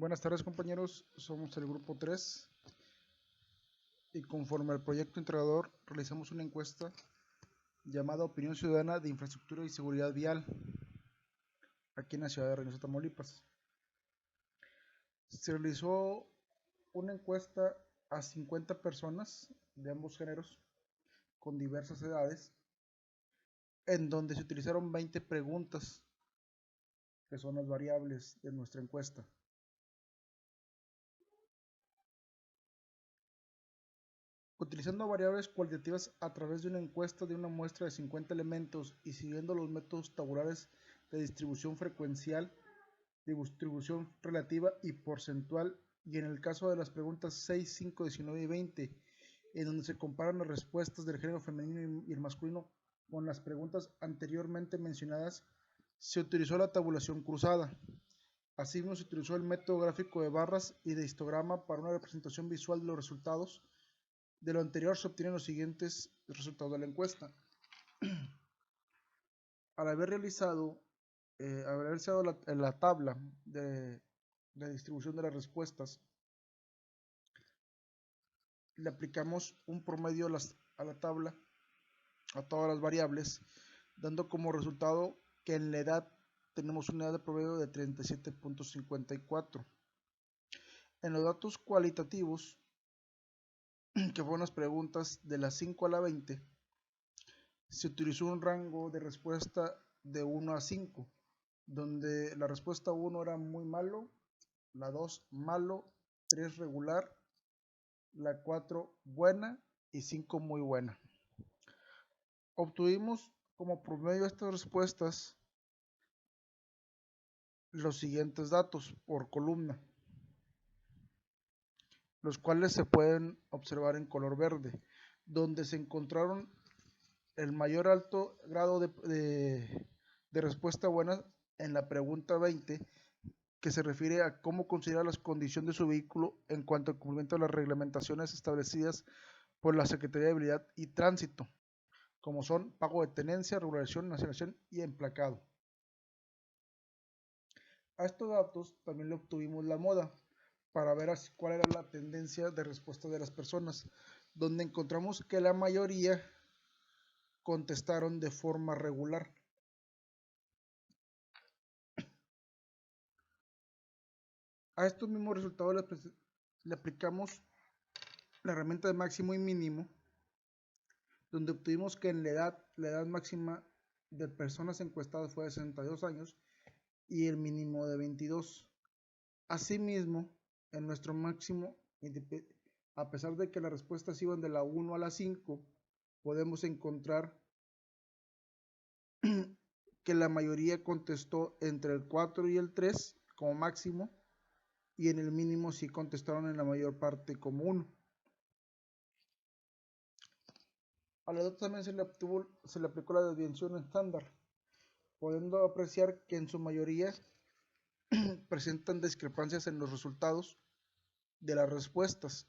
Buenas tardes, compañeros, somos el grupo 3 y conforme al proyecto integrador realizamos una encuesta llamada Opinión Ciudadana de Infraestructura y Seguridad Vial aquí en la ciudad de Reynosa, Tamaulipas. Se realizó una encuesta a 50 personas de ambos géneros con diversas edades, en donde se utilizaron 20 preguntas, que son las variables de nuestra encuesta. Utilizando variables cualitativas a través de una encuesta de una muestra de 50 elementos y siguiendo los métodos tabulares de distribución frecuencial, distribución relativa y porcentual, y en el caso de las preguntas 6, 5, 19 y 20, en donde se comparan las respuestas del género femenino y el masculino con las preguntas anteriormente mencionadas, se utilizó la tabulación cruzada. Asimismo, se utilizó el método gráfico de barras y de histograma para una representación visual de los resultados. De lo anterior se obtienen los siguientes resultados de la encuesta. Al haber realizado la tabla de distribución de las respuestas, le aplicamos un promedio a la tabla, a todas las variables, dando como resultado que en la edad tenemos una edad de promedio de 37.54. En los datos cualitativos, que fueron las preguntas de las 5 a la 20, se utilizó un rango de respuesta de 1 a 5, donde la respuesta 1 era muy malo, la 2 malo, 3 regular, la 4 buena y 5 muy buena. Obtuvimos como promedio de estas respuestas los siguientes datos por columna, los cuales se pueden observar en color verde, donde se encontraron el mayor alto grado de respuesta buena en la pregunta 20, que se refiere a cómo considera las condiciones de su vehículo en cuanto al cumplimiento de las reglamentaciones establecidas por la Secretaría de Vialidad y Tránsito, como son pago de tenencia, regulación, nacionalización y emplacado. A estos datos también le obtuvimos la moda para ver cuál era la tendencia de respuesta de las personas, donde encontramos que la mayoría contestaron de forma regular. A estos mismos resultados le aplicamos la herramienta de máximo y mínimo, donde obtuvimos que en la edad máxima de personas encuestadas fue de 62 años y el mínimo de 22. Asimismo, en nuestro máximo, a pesar de que las respuestas iban de la 1 a la 5, podemos encontrar que la mayoría contestó entre el 4 y el 3 como máximo, y en el mínimo sí contestaron en la mayor parte como 1. A la edad también se le aplicó la desviación estándar, pudiendo apreciar que en su mayoría presentan discrepancias en los resultados de las respuestas,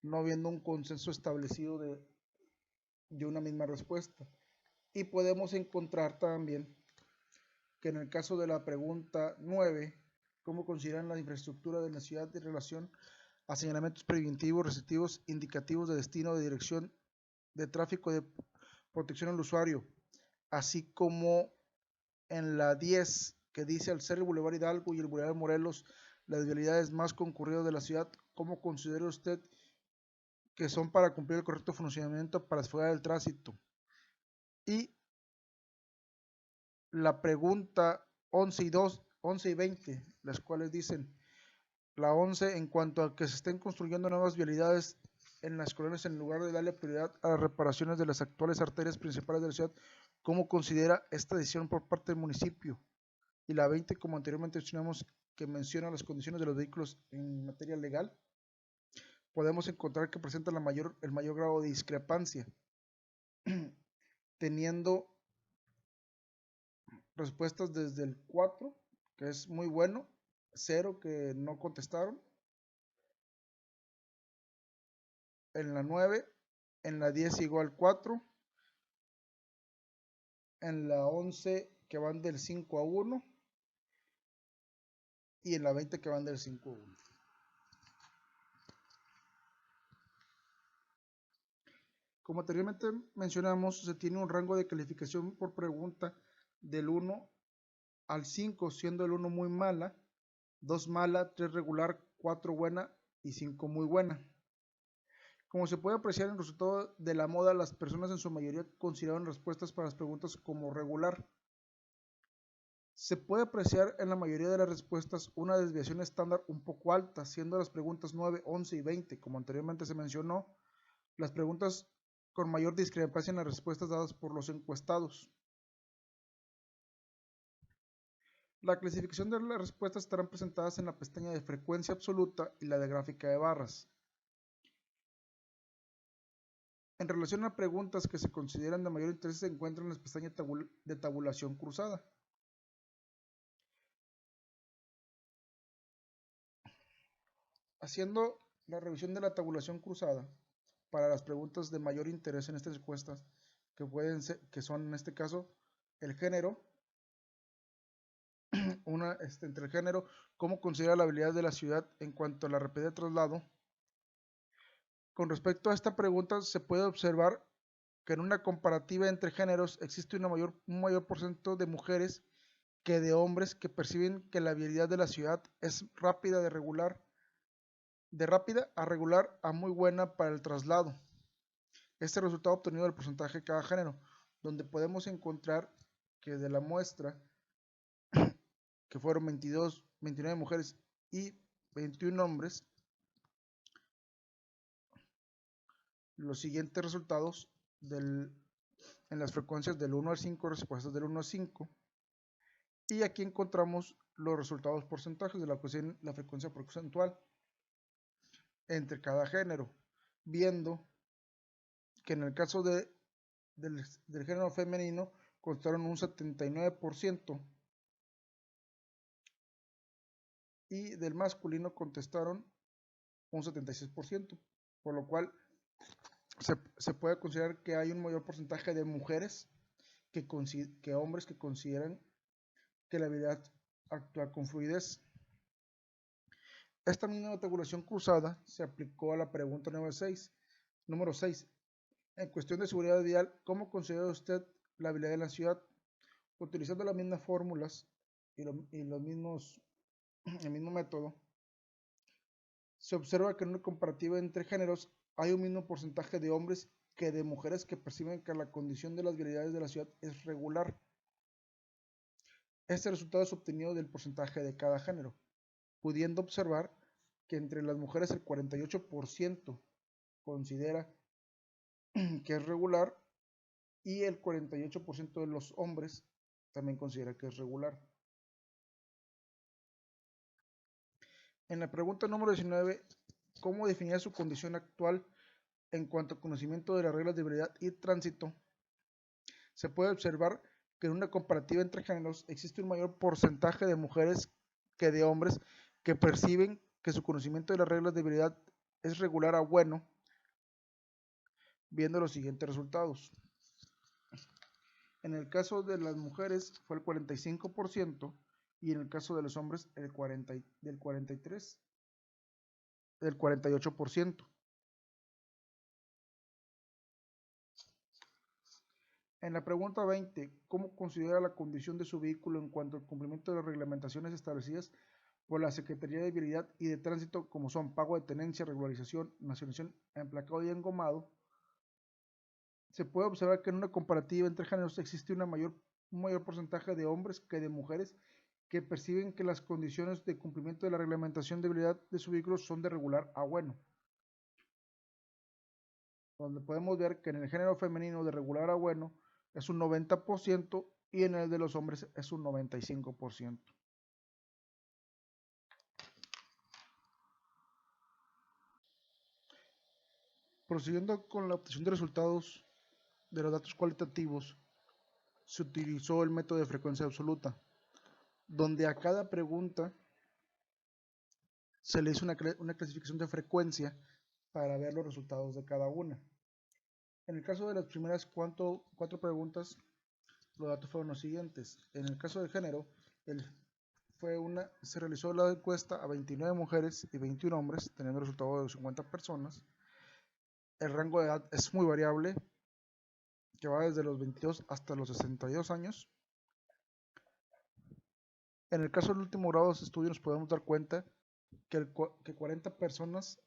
no habiendo un consenso establecido de una misma respuesta. Y podemos encontrar también que en el caso de la pregunta 9, ¿cómo consideran la infraestructura de la ciudad en relación a señalamientos preventivos, restrictivos, indicativos de destino, de dirección de tráfico, de protección al usuario? Así como en la 10, que dice, al ser el Boulevard Hidalgo y el Boulevard Morelos las vialidades más concurridas de la ciudad, ¿cómo considera usted que son para cumplir el correcto funcionamiento para desfogar el tránsito? Y la pregunta 11 y 20, las cuales dicen, la 11, en cuanto a que se estén construyendo nuevas vialidades en las colonias en lugar de darle prioridad a las reparaciones de las actuales arterias principales de la ciudad, ¿cómo considera esta decisión por parte del municipio? Y la 20, como anteriormente mencionamos, que menciona las condiciones de los vehículos en materia legal, podemos encontrar que presenta el mayor grado de discrepancia, teniendo respuestas desde el 4, que es muy bueno, 0 que no contestaron, en la 9, en la 10 igual 4, en la 11 que van del 5 a 1, y en la 20 que van del 5 a 1. Como anteriormente mencionamos, se tiene un rango de calificación por pregunta del 1 al 5, siendo el 1 muy mala, 2 mala, 3 regular, 4 buena y 5 muy buena. Como se puede apreciar en el resultado de la moda, las personas en su mayoría consideraron respuestas para las preguntas como regular. Se puede apreciar en la mayoría de las respuestas una desviación estándar un poco alta, siendo las preguntas 9, 11 y 20, como anteriormente se mencionó, las preguntas con mayor discrepancia en las respuestas dadas por los encuestados. La clasificación de las respuestas estarán presentadas en la pestaña de frecuencia absoluta y la de gráfica de barras. En relación a preguntas que se consideran de mayor interés se encuentran en la pestaña de tabulación cruzada. Haciendo la revisión de la tabulación cruzada para las preguntas de mayor interés en estas encuestas, que son en este caso el género, entre el género, cómo considera la habilidad de la ciudad en cuanto a la rapidez de traslado. Con respecto a esta pregunta, se puede observar que en una comparativa entre géneros existe un mayor porcentaje de mujeres que de hombres que perciben que la habilidad de la ciudad es rápida de rápida a regular a muy buena para el traslado. Este resultado obtenido del porcentaje de cada género, donde podemos encontrar que de la muestra, que fueron 29 mujeres y 21 hombres, los siguientes resultados en las frecuencias del 1 al 5, respuestas del 1 al 5, y aquí encontramos los resultados porcentajes de la frecuencia porcentual entre cada género, viendo que en el caso del género femenino contestaron un 79% y del masculino contestaron un 76%, por lo cual se puede considerar que hay un mayor porcentaje de mujeres que hombres que consideran que la habilidad actúa con fluidez. Esta misma tabulación cruzada se aplicó a la pregunta número 6. En cuestión de seguridad vial, ¿cómo considera usted la habilidad de la ciudad? Utilizando las mismas fórmulas y el mismo método, se observa que en una comparativa entre géneros hay un mismo porcentaje de hombres que de mujeres que perciben que la condición de las vialidades de la ciudad es regular. Este resultado es obtenido del porcentaje de cada género, pudiendo observar que entre las mujeres el 48% considera que es regular y el 48% de los hombres también considera que es regular. En la pregunta número 19, ¿cómo definir su condición actual en cuanto a conocimiento de las reglas de vialidad y tránsito? Se puede observar que en una comparativa entre géneros existe un mayor porcentaje de mujeres que de hombres que perciben que su conocimiento de las reglas de vialidad es regular a bueno, viendo los siguientes resultados. En el caso de las mujeres fue el 45% y en el caso de los hombres del 48%. En la pregunta 20, ¿cómo considera la condición de su vehículo en cuanto al cumplimiento de las reglamentaciones establecidas por la Secretaría de Vialidad y de Tránsito, como son pago de tenencia, regularización, nacionalización, emplacado y engomado? Se puede observar que en una comparativa entre géneros existe un mayor porcentaje de hombres que de mujeres que perciben que las condiciones de cumplimiento de la reglamentación de vialidad de su vehículo son de regular a bueno. Donde podemos ver que en el género femenino de regular a bueno es un 90% y en el de los hombres es un 95%. Prosiguiendo con la obtención de resultados de los datos cualitativos, se utilizó el método de frecuencia absoluta, donde a cada pregunta se le hizo una clasificación de frecuencia para ver los resultados de cada una. En el caso de las primeras 4 preguntas, los datos fueron los siguientes. En el caso del género, se realizó la encuesta a 29 mujeres y 21 hombres, teniendo el resultado de 50 personas. El rango de edad es muy variable, que va desde los 22 hasta los 62 años. En el caso del último grado de estudio nos podemos dar cuenta que 40 personas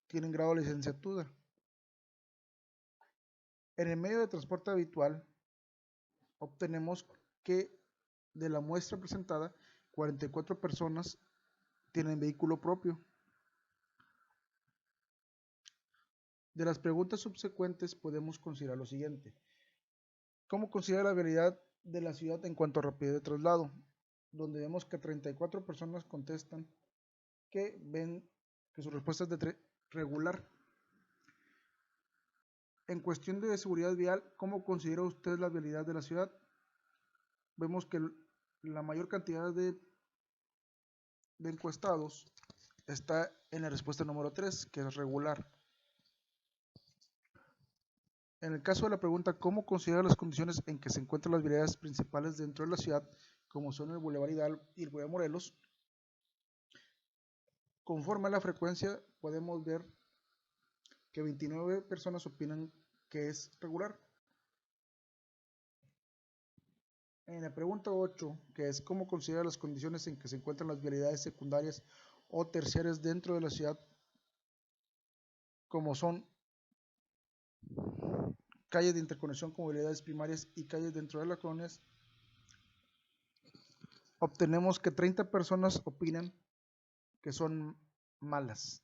tienen grado de licenciatura. En el medio de transporte habitual, obtenemos que de la muestra presentada, 44 personas tienen vehículo propio. De las preguntas subsecuentes podemos considerar lo siguiente. ¿Cómo considera la vialidad de la ciudad en cuanto a rapidez de traslado? Donde vemos que 34 personas contestan que ven que su respuesta es de regular. En cuestión de seguridad vial, ¿cómo considera usted la vialidad de la ciudad? Vemos que la mayor cantidad de encuestados está en la respuesta número 3, que es regular. En el caso de la pregunta, ¿cómo considera las condiciones en que se encuentran las vialidades principales dentro de la ciudad, como son el Boulevard Hidalgo y el Boulevard Morelos? Conforme a la frecuencia, podemos ver que 29 personas opinan que es regular. En la pregunta 8, que es ¿cómo considera las condiciones en que se encuentran las vialidades secundarias o terciarias dentro de la ciudad, como son calles de interconexión con vialidades primarias y calles dentro de las colonias? Obtenemos que 30 personas opinan que son malas.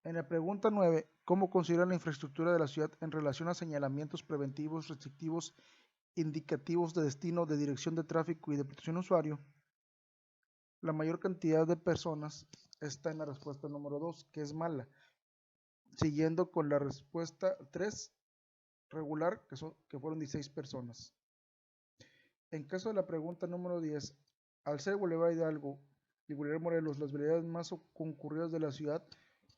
En la pregunta 9, ¿cómo considera la infraestructura de la ciudad en relación a señalamientos preventivos, restrictivos, indicativos de destino, de dirección de tráfico y de protección al usuario? La mayor cantidad de personas está en la respuesta número 2, que es mala, siguiendo con la respuesta 3, regular, que fueron 16 personas. En caso de la pregunta número 10, al ser Boulevard Hidalgo y Boulevard Morelos las vialidades más concurridas de la ciudad,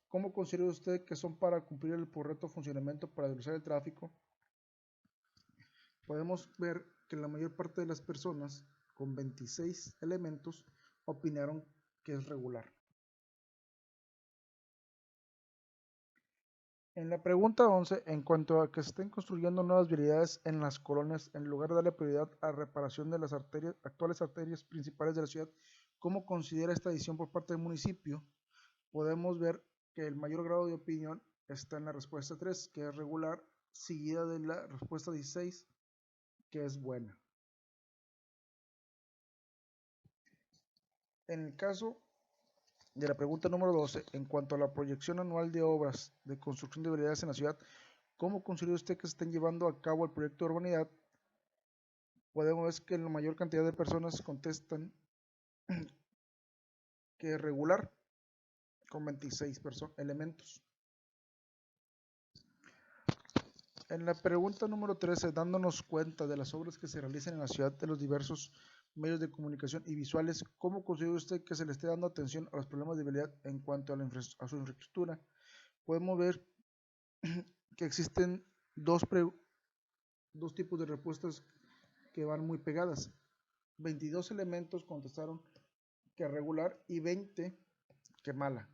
¿cómo considera usted que son para cumplir el correcto funcionamiento para reducir el tráfico? Podemos ver que la mayor parte de las personas, con 26 elementos, opinaron que es regular. En la pregunta 11, en cuanto a que se estén construyendo nuevas vialidades en las colonias, en lugar de darle prioridad a reparación de las actuales arterias principales de la ciudad, ¿cómo considera esta decisión por parte del municipio? Podemos ver que el mayor grado de opinión está en la respuesta 3, que es regular, seguida de la respuesta 16, que es buena. En el caso de la pregunta número 12, en cuanto a la proyección anual de obras de construcción de vialidades en la ciudad, ¿cómo considera usted que se estén llevando a cabo el proyecto de urbanidad? Podemos ver que la mayor cantidad de personas contestan que es regular, con 26 elementos. En la pregunta número 13, dándonos cuenta de las obras que se realizan en la ciudad de los diversos medios de comunicación y visuales, ¿cómo considera usted que se le esté dando atención a los problemas de vialidad en cuanto a su infraestructura? Podemos ver que existen dos tipos de respuestas que van muy pegadas. 22 elementos contestaron que regular y 20 que mala.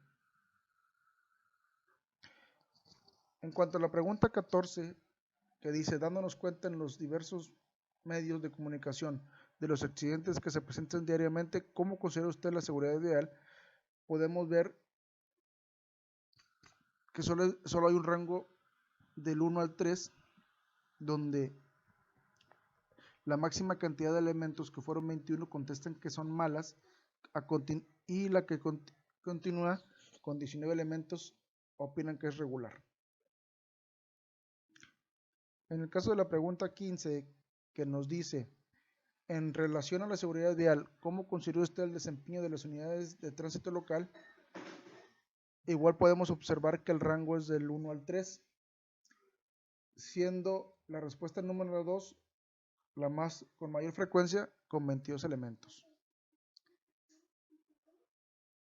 En cuanto a la pregunta 14, que dice, dándonos cuenta en los diversos medios de comunicación de los accidentes que se presentan diariamente, ¿cómo considera usted la seguridad vial? Podemos ver que solo hay un rango del 1 al 3, donde la máxima cantidad de elementos, que fueron 21, contestan que son malas, y la que continúa con 19 elementos opinan que es regular. En el caso de la pregunta 15, que nos dice, en relación a la seguridad vial, ¿cómo considera usted el desempeño de las unidades de tránsito local? Igual podemos observar que el rango es del 1 al 3, siendo la respuesta número 2 la con mayor frecuencia, con 22 elementos.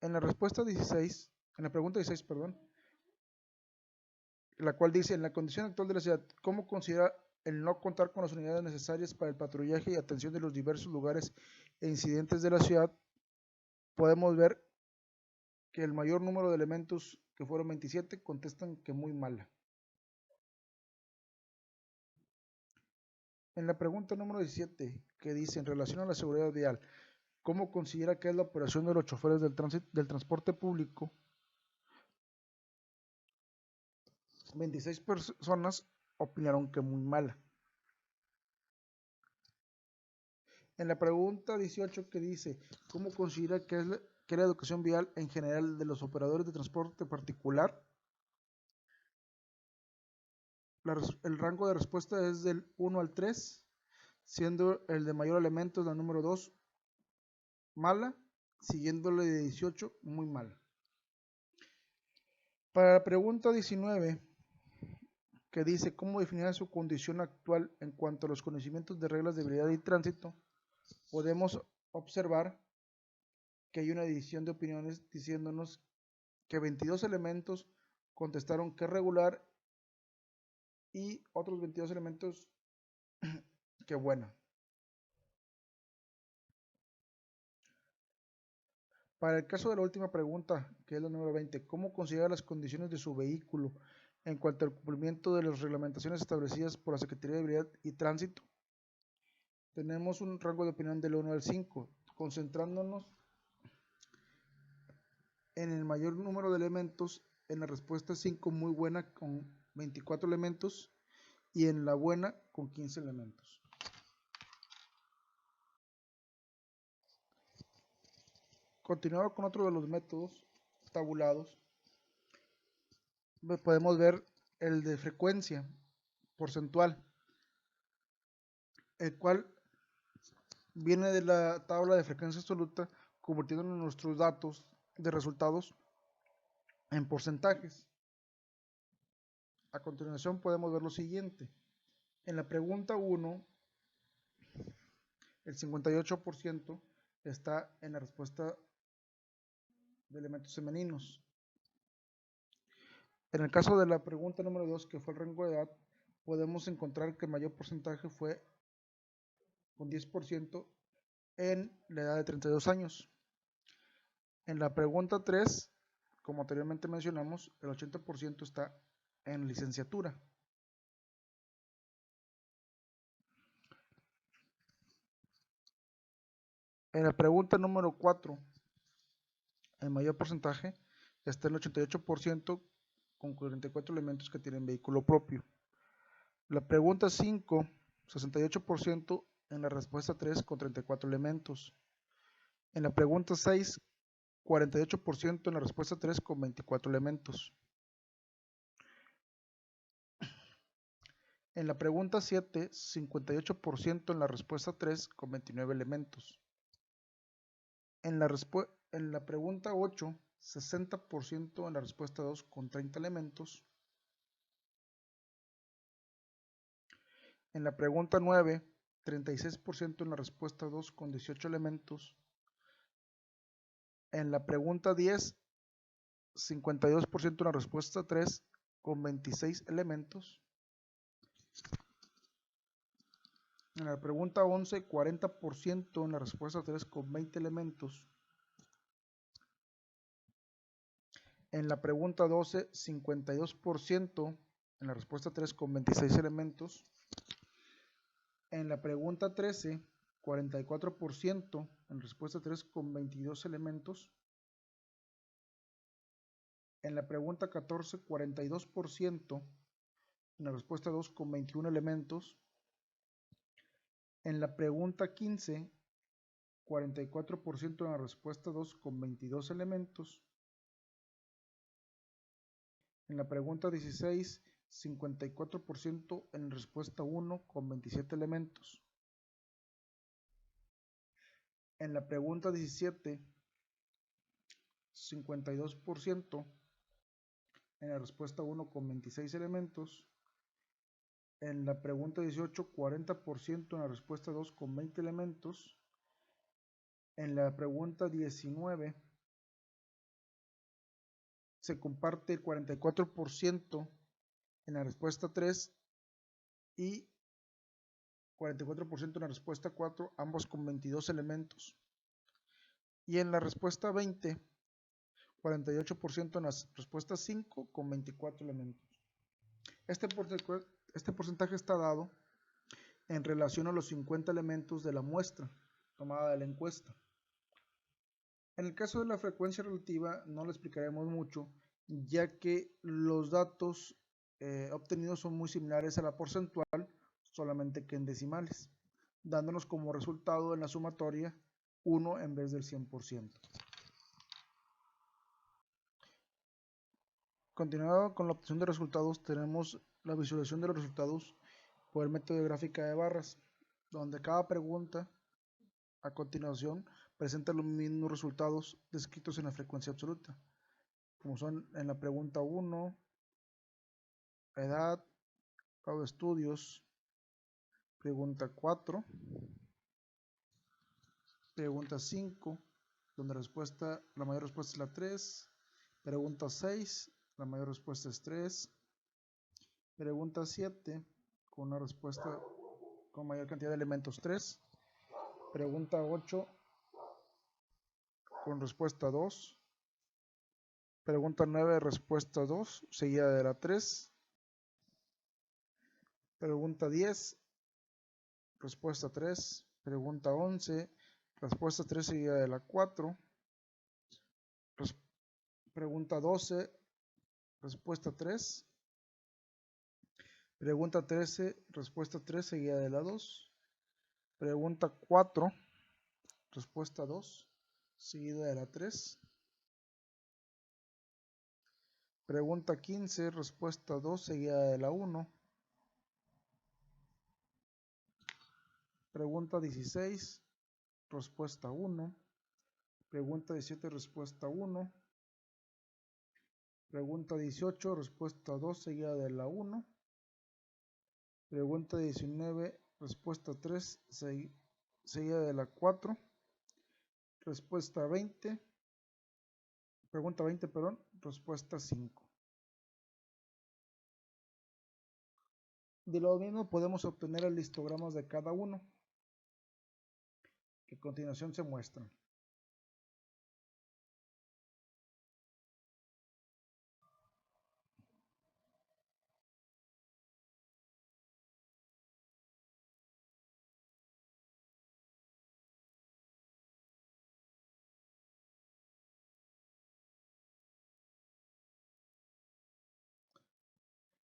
En la respuesta 16, en la pregunta 16, perdón, la cual dice, en la condición actual de la ciudad, ¿cómo considera el no contar con las unidades necesarias para el patrullaje y atención de los diversos lugares e incidentes de la ciudad, podemos ver que el mayor número de elementos, que fueron 27, contestan que muy mala. En la pregunta número 17, que dice, en relación a la seguridad vial, ¿cómo considera que es la operación de los choferes del transporte público? 26 personas opinaron que muy mala. En la pregunta 18, que dice, ¿cómo considera que es la educación vial en general de los operadores de transporte particular? El rango de respuesta es del 1 al 3, siendo el de mayor elemento la número 2, mala, siguiéndole de 18, muy mala. Para la pregunta 19, que dice, ¿cómo definir su condición actual en cuanto a los conocimientos de reglas de vialidad y tránsito? Podemos observar que hay una división de opiniones diciéndonos que 22 elementos contestaron que regular y otros 22 elementos que buena. Para el caso de la última pregunta, que es la número 20, ¿cómo considera las condiciones de su vehículo en cuanto al cumplimiento de las reglamentaciones establecidas por la Secretaría de Vialidad y Tránsito? Tenemos un rango de opinión del 1 al 5, concentrándonos en el mayor número de elementos, en la respuesta 5 muy buena con 24 elementos y en la buena con 15 elementos. Continuando con otro de los métodos tabulados, podemos ver el de frecuencia porcentual, el cual viene de la tabla de frecuencia absoluta, convirtiendo nuestros datos de resultados en porcentajes. A continuación podemos ver lo siguiente. En la pregunta 1, el 58% está en la respuesta de elementos femeninos. En el caso de la pregunta número 2, que fue el rango de edad, podemos encontrar que el mayor porcentaje fue con 10% en la edad de 32 años. En la pregunta 3, como anteriormente mencionamos, el 80% está en licenciatura. En la pregunta número 4, el mayor porcentaje está en el 88% con 44 elementos que tienen vehículo propio. La pregunta 5, 68% en la respuesta 3 con 34 elementos. En la pregunta 6, 48% en la respuesta 3 con 24 elementos. En la pregunta 7, 58% en la respuesta 3 con 29 elementos. En la pregunta 8, 60% en la respuesta 2 con 30 elementos. En la pregunta 9, 36% en la respuesta 2 con 18 elementos. En la pregunta 10, 52% en la respuesta 3 con 26 elementos. En la pregunta 11, 40% en la respuesta 3 con 20 elementos. En la pregunta 12, 52% en la respuesta 3 con 26 elementos. En la pregunta 13, 44% en respuesta 3 con 22 elementos. En la pregunta 14, 42% en la respuesta 2 con 21 elementos. En la pregunta 15, 44% en la respuesta 2 con 22 elementos. En la pregunta 16, 54% en respuesta 1 con 27 elementos. En la pregunta 17, 52% en la respuesta 1 con 26 elementos. En la pregunta 18, 40% en la respuesta 2 con 20 elementos. En la pregunta 19, se comparte el 44% en la respuesta 3 y 44% en la respuesta 4, ambos con 22 elementos. Y en la respuesta 20, 48% en la respuesta 5 con 24 elementos. Este porcentaje está dado en relación a los 50 elementos de la muestra tomada de la encuesta. En el caso de la frecuencia relativa no lo explicaremos mucho, ya que los datos obtenidos son muy similares a la porcentual, solamente que en decimales, dándonos como resultado en la sumatoria 1 en vez del 100%. Continuando con la obtención de resultados, tenemos la visualización de los resultados por el método de gráfica de barras, donde cada pregunta a continuación presenta los mismos resultados descritos en la frecuencia absoluta, como son en la pregunta 1, edad, grado de estudios, pregunta 4, pregunta 5, donde la mayor respuesta es la 3, pregunta 6, la mayor respuesta es 3, pregunta 7, con una respuesta con mayor cantidad de elementos 3, pregunta 8, con respuesta 2, pregunta 9, respuesta 2, seguida de la 3, pregunta 10, respuesta 3, pregunta 11, respuesta 3 seguida de la 4, pregunta 12, respuesta 3, pregunta 13, respuesta 3 seguida de la 2, pregunta 4, respuesta 2 seguida de la 3, pregunta 15, respuesta 2 seguida de la 1, pregunta 16, respuesta 1, pregunta 17, respuesta 1, pregunta 18, respuesta 2 seguida de la 1, pregunta 19, respuesta 3 seguida de la 4, respuesta 20, pregunta 20, perdón, respuesta 5. De lo mismo podemos obtener el histogramas de cada uno, que a continuación se muestran.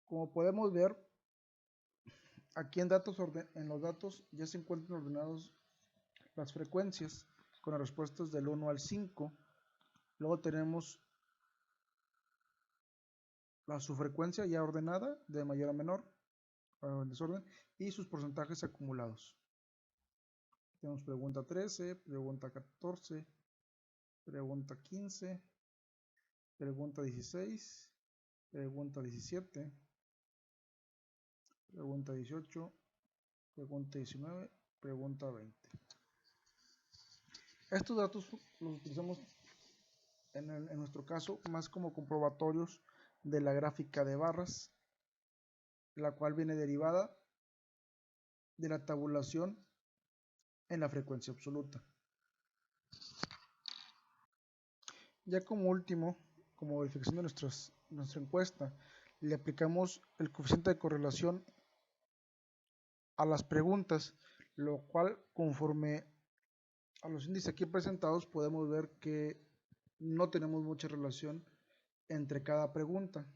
Como podemos ver, aquí en los datos ya se encuentran ordenados las frecuencias con las respuestas del 1 al 5. Luego tenemos su frecuencia ya ordenada de mayor a menor, en desorden, y sus porcentajes acumulados. Tenemos pregunta 13, pregunta 14, pregunta 15, pregunta 16, pregunta 17, pregunta 18, pregunta 19, pregunta 20. Estos datos los utilizamos en nuestro caso más como comprobatorios de la gráfica de barras, la cual viene derivada de la tabulación en la frecuencia absoluta. Ya como último, como verificación de nuestra encuesta, le aplicamos el coeficiente de correlación a las preguntas, lo cual conforme a los índices aquí presentados podemos ver que no tenemos mucha relación entre cada pregunta.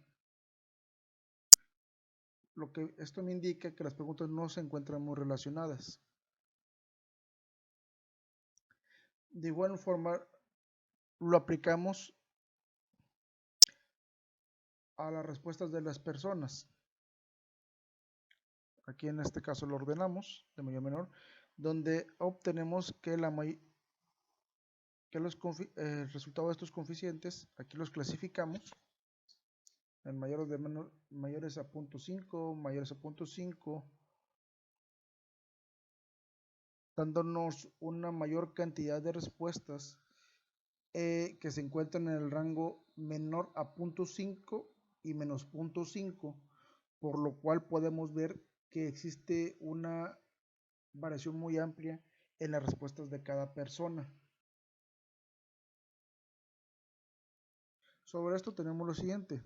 Lo que esto me indica que las preguntas no se encuentran muy relacionadas. De igual forma, lo aplicamos a las respuestas de las personas. Aquí en este caso lo ordenamos de mayor a menor, donde obtenemos que el resultado de estos coeficientes, aquí los clasificamos en mayores a 0.5, mayores a 0.5, dándonos una mayor cantidad de respuestas que se encuentran en el rango menor a 0.5 y menos 0.5, por lo cual podemos ver que existe una variación muy amplia en las respuestas de cada persona. Sobre esto tenemos lo siguiente.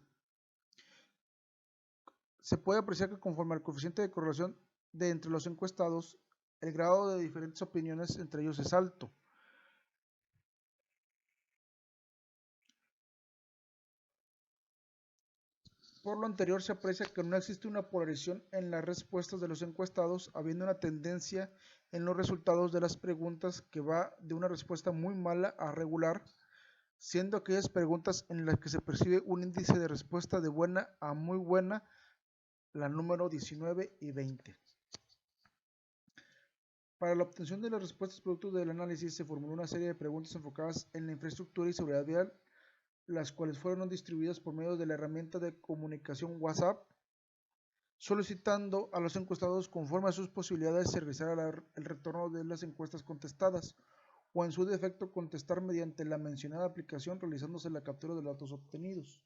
Se puede apreciar que conforme al coeficiente de correlación de entre los encuestados, el grado de diferentes opiniones entre ellos es alto. Por lo anterior, se aprecia que no existe una polarización en las respuestas de los encuestados, habiendo una tendencia en los resultados de las preguntas que va de una respuesta muy mala a regular, siendo aquellas preguntas en las que se percibe un índice de respuesta de buena a muy buena, la número 19 y 20. Para la obtención de las respuestas producto del análisis se formuló una serie de preguntas enfocadas en la infraestructura y seguridad vial, las cuales fueron distribuidas por medio de la herramienta de comunicación WhatsApp, solicitando a los encuestados conforme a sus posibilidades se realizara el retorno de las encuestas contestadas, o en su defecto contestar mediante la mencionada aplicación realizándose la captura de los datos obtenidos.